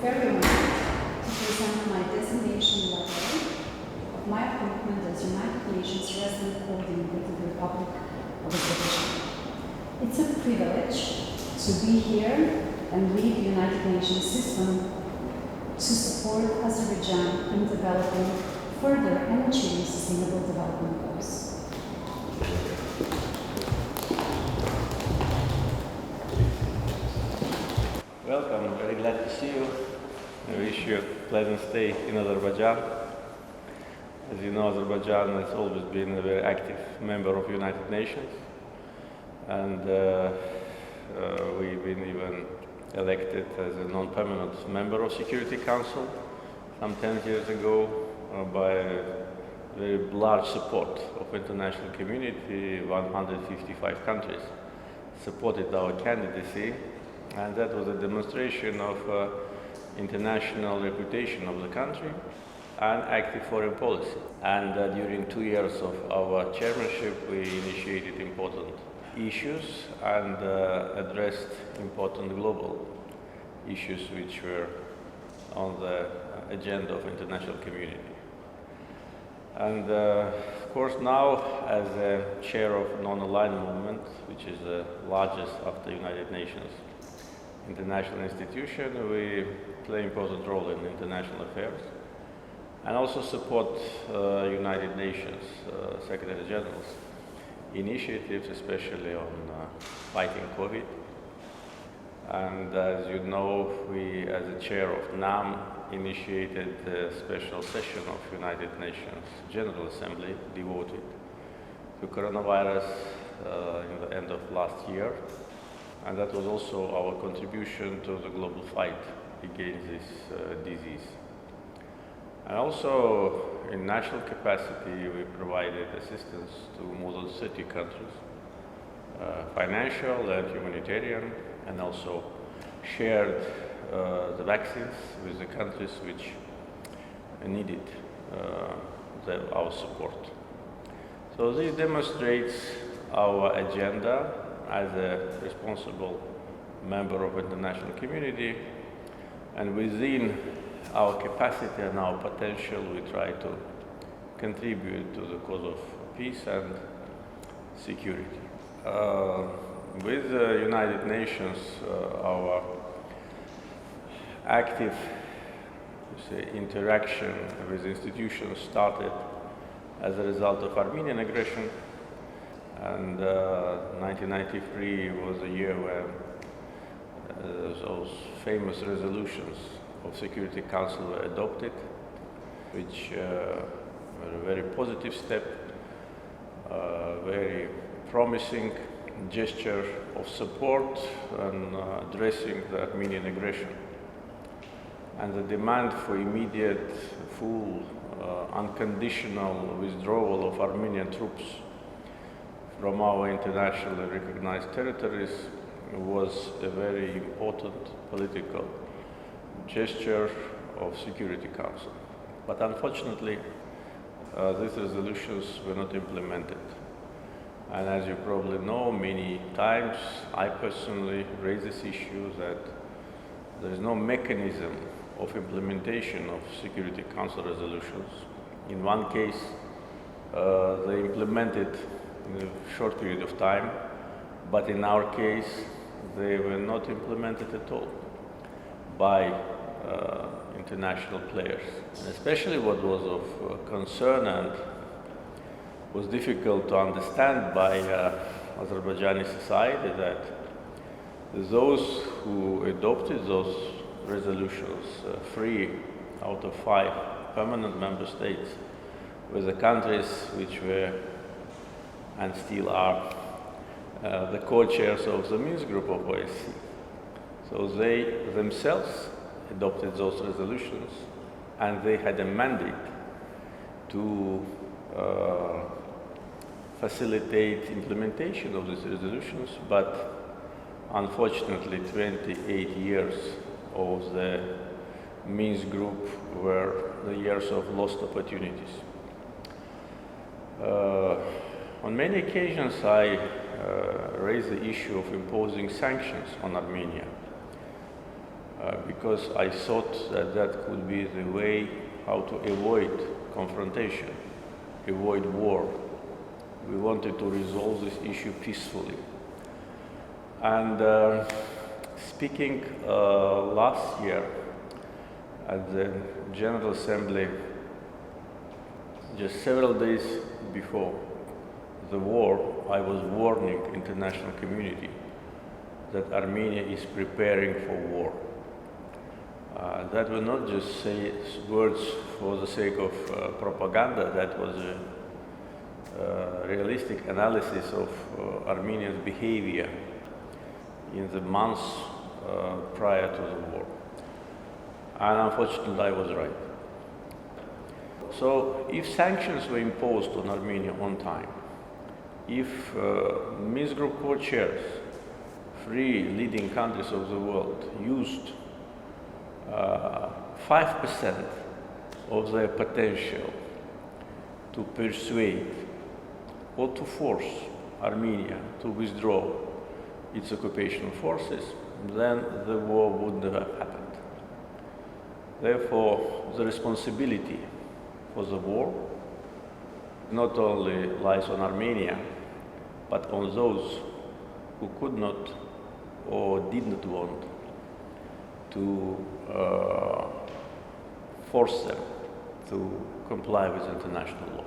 very honored to present my designation letter of my appointment as United Nations resident coordinator to the Republic of Azerbaiján. It's a privilege to be here and lead the United Nations system to support Azerbaijan in developing further and achieving sustainable development goals. Welcome, I'm very glad to see you. I wish you a pleasant stay in Azerbaijan. As you know, Azerbaijan has always been a very active member of the United Nations, and we've been even elected as a non-permanent member of Security Council some 10 years ago by very large support of international community. 155 countries supported our candidacy, and that was a demonstration of international reputation of the country and active foreign policy. And during 2 years of our chairmanship, we initiated important issues and addressed important global issues which were on the agenda of international community. And of course now, as a chair of non-aligned movement, which is the largest after United Nations international institution, we play important role in international affairs and also support United Nations Secretary General's initiatives, especially on fighting COVID. And as you know, we, as the chair of NAM, initiated a special session of United Nations General Assembly devoted to coronavirus in the end of last year. And that was also our contribution to the global fight against this disease. And also, in national capacity, we provided assistance to more than 30 countries, financial and humanitarian, and also shared the vaccines with the countries which needed our support. So this demonstrates our agenda as a responsible member of the international community, and within our capacity and our potential, we try to contribute to the cause of peace and security. With the United Nations, our active interaction with institutions started as a result of Armenian aggression. And 1993 was a year when those famous resolutions of Security Council were adopted, which were a very positive step, very promising gesture of support and addressing the Armenian aggression. And the demand for immediate, full, unconditional withdrawal of Armenian troops from our internationally recognized territories was a very important political gesture of Security Council. But unfortunately, these resolutions were not implemented. And as you probably know, many times I personally raise this issue that there is no mechanism of implementation of Security Council resolutions. In one case, they implemented in a short period of time, but in our case, they were not implemented at all by international players. And especially what was of concern and was difficult to understand by Azerbaijani society, that those who adopted those resolutions, 3 out of 5 permanent member states, were the countries which were and still are the co-chairs of the Minsk group of OSCE. So they themselves adopted those resolutions, and they had a mandate to facilitate implementation of these resolutions, but unfortunately 28 years of the Minsk group were the years of lost opportunities. On many occasions I raised the issue of imposing sanctions on Armenia. because I thought that that could be the way how to avoid confrontation, avoid war. We wanted to resolve this issue peacefully. And speaking last year at the General Assembly, just several days before the war, I was warning international community that Armenia is preparing for war. That will not just say words for the sake of propaganda. That was a realistic analysis of Armenia's behavior in the months prior to the war. And unfortunately, I was right. So if sanctions were imposed on Armenia on time, if Minsk Group co-chairs, three leading countries of the world, used 5% of their potential to persuade or to force Armenia to withdraw its occupation forces, then the war wouldn't have happened. Therefore, the responsibility for the war not only lies on Armenia, but on those who could not or did not want to force them to comply with international law.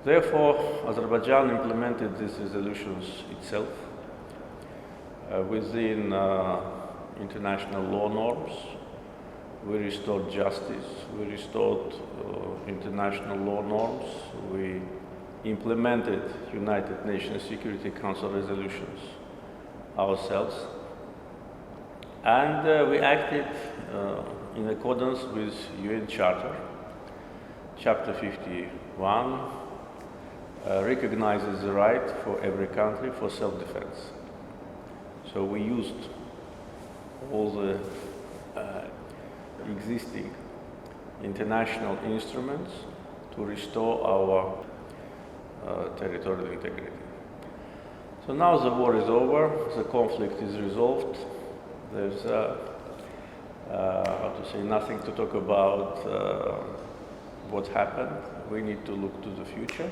Therefore, Azerbaijan implemented these resolutions itself within international law norms. We restored justice, we restored international law norms, we implemented United Nations Security Council resolutions ourselves, and we acted in accordance with UN Charter. Chapter 51 recognizes the right for every country for self-defense. So we used all the existing international instruments to restore our territorial integrity. So now the war is over, the conflict is resolved. There's how to say, nothing to talk about what happened. We need to look to the future.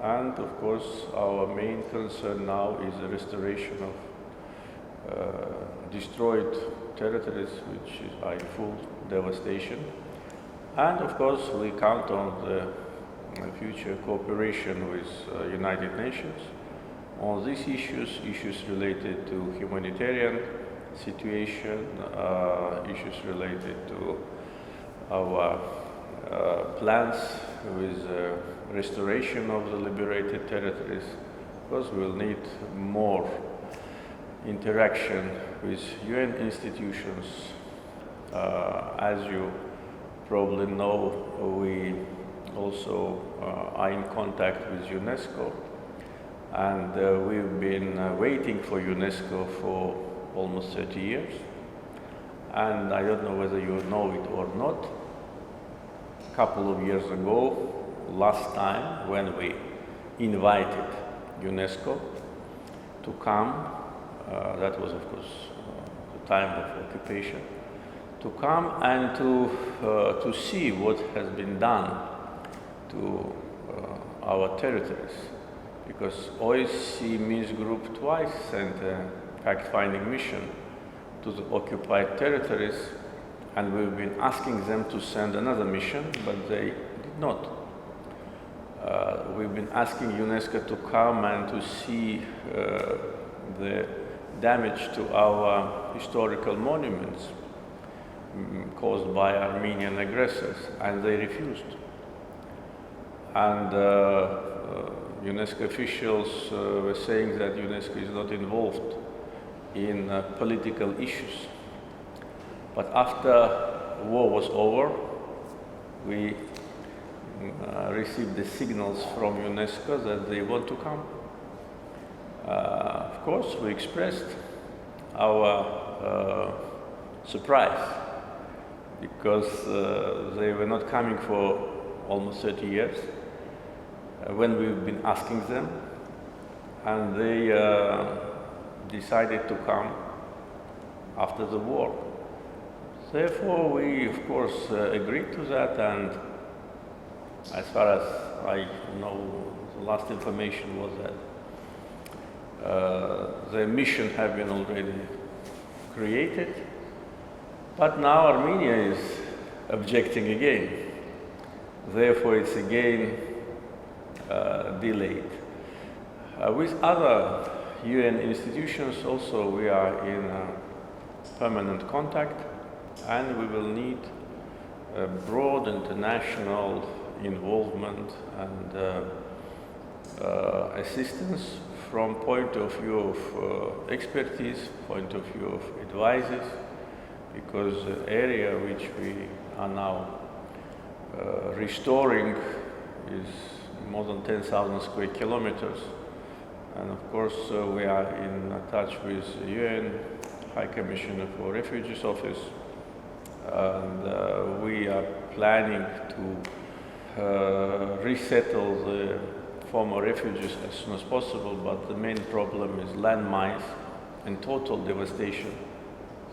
And of course, our main concern now is the restoration of destroyed territories which are in full devastation. And of course, we count on the future cooperation with United Nations on these issues related to humanitarian situation, issues related to our plans with restoration of the liberated territories. Of course, we'll need more interaction with UN institutions. As you probably know, we also are in contact with UNESCO, and we've been waiting for UNESCO for almost 30 years. And I don't know whether you know it or not. A couple of years ago, last time, when we invited UNESCO to come, that was of course the time of occupation, to come and to see what has been done to our territories. Because OSCE Minsk Group twice sent a fact-finding mission to the occupied territories, and we've been asking them to send another mission, but they did not. We've been asking UNESCO to come and to see the damage to our historical monuments caused by Armenian aggressors, and they refused. And UNESCO officials were saying that UNESCO is not involved in political issues. But after war was over, we received the signals from UNESCO that they want to come. Of course, we expressed our surprise because they were not coming for almost 30 years when we've been asking them, and they decided to come after the war. Therefore, we of course agreed to that, and as far as I know, the last information was that the mission had been already created, but now Armenia is objecting again. Therefore, it's again delayed. With other UN institutions also we are in permanent contact, and we will need broad international involvement and assistance from point of view of expertise, point of view of advices, because the area which we are now restoring is more than 10,000 square kilometers. And of course, we are in touch with the UN High Commissioner for Refugees Office, and we are planning to resettle the former refugees as soon as possible, but the main problem is landmines and total devastation.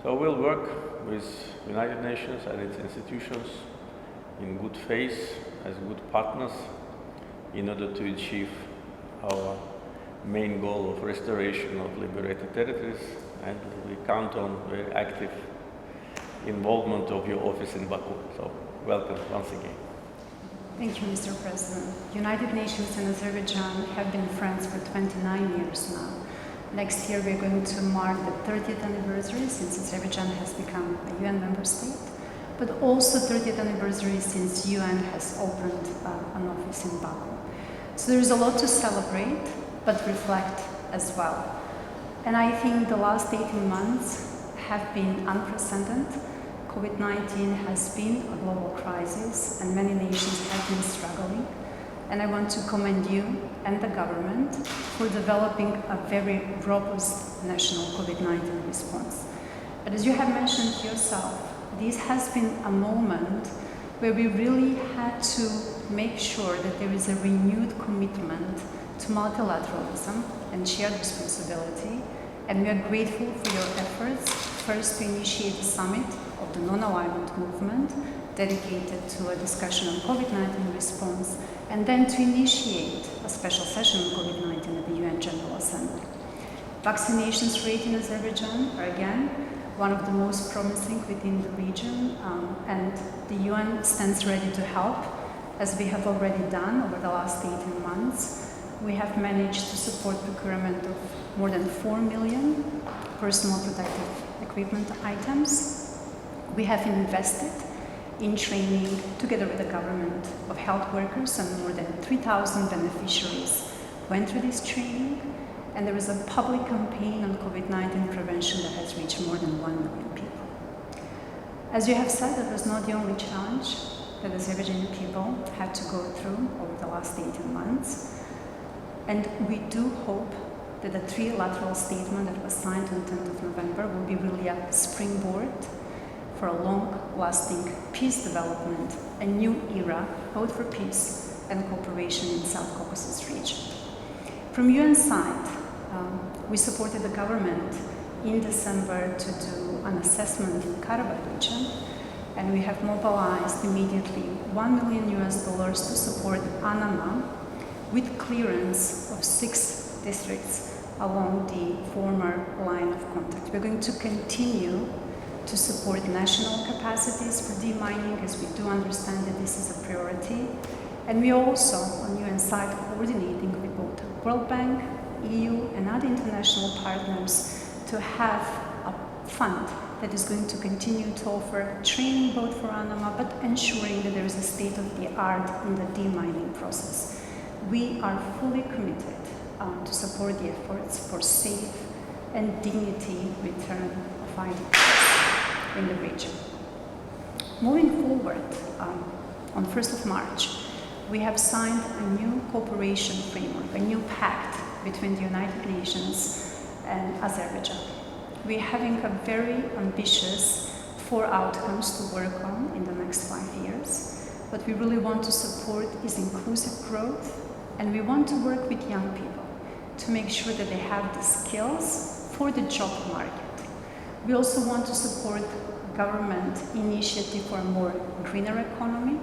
So we'll work with United Nations and its institutions in good faith, as good partners, in order to achieve our main goal of restoration of liberated territories, and we count on very active involvement of your office in Baku. So welcome once again. Thank you, Mr. President. United Nations and Azerbaijan have been friends for 29 years now. Next year we're going to mark the 30th anniversary since Azerbaijan has become a UN member state, but also 30th anniversary since UN has opened an office in Baku. So there's a lot to celebrate, but reflect as well. And I think the last 18 months have been unprecedented. COVID-19 has been a global crisis, and many nations have been struggling. And I want to commend you and the government for developing a very robust national COVID-19 response. But as you have mentioned yourself, this has been a moment where we really had to make sure that there is a renewed commitment to multilateralism and shared responsibility, and we are grateful for your efforts, first to initiate the summit of the non-alignment movement dedicated to a discussion on COVID-19 response, and then to initiate a special session on COVID-19 at the UN General Assembly. Vaccinations rate in Azerbaijan are again one of the most promising within the region, and the UN stands ready to help, as we have already done over the last 18 months. We have managed to support procurement of more than 4 million personal protective equipment items. We have invested in training, together with the government, of health workers, and more than 3,000 beneficiaries went through this training. And there is a public campaign on COVID-19 prevention that has reached more than 1 million people. As you have said, that was not the only challenge that Azerbaijani people had to go through over the last 18 months. And we do hope that the trilateral statement that was signed on 10th of November will be really a springboard for a long-lasting peace development, a new era, both for peace and cooperation in South Caucasus region. From UN side, we supported the government in December to do an assessment in Karabakh region, and we have mobilized immediately $1 million to support Anama with clearance of 6 districts along the former line of contact. We're going to continue to support national capacities for demining, as we do understand that this is a priority. And we also, on UN side, coordinating with both World Bank, EU, and other international partners to have a fund that is going to continue to offer training both for Anama, but ensuring that there is a state-of-the-art in the demining process. We are fully committed to support the efforts for safe and dignity return of IDPs in the region. Moving forward, on 1st of March, we have signed a new cooperation framework, a new pact between the United Nations and Azerbaijan. We're having a very ambitious 4 outcomes to work on in the next 5 years. What we really want to support is inclusive growth, and we want to work with young people to make sure that they have the skills for the job market. We also want to support government initiative for a more greener economy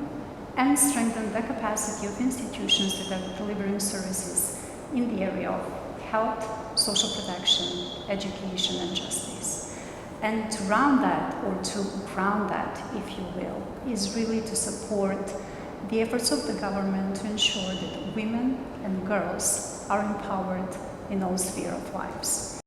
and strengthen the capacity of institutions that are delivering services in the area of health, social protection, education, and justice. And to round that, or to ground that, if you will, is really to support the efforts of the government to ensure that women and girls are empowered in all spheres of lives.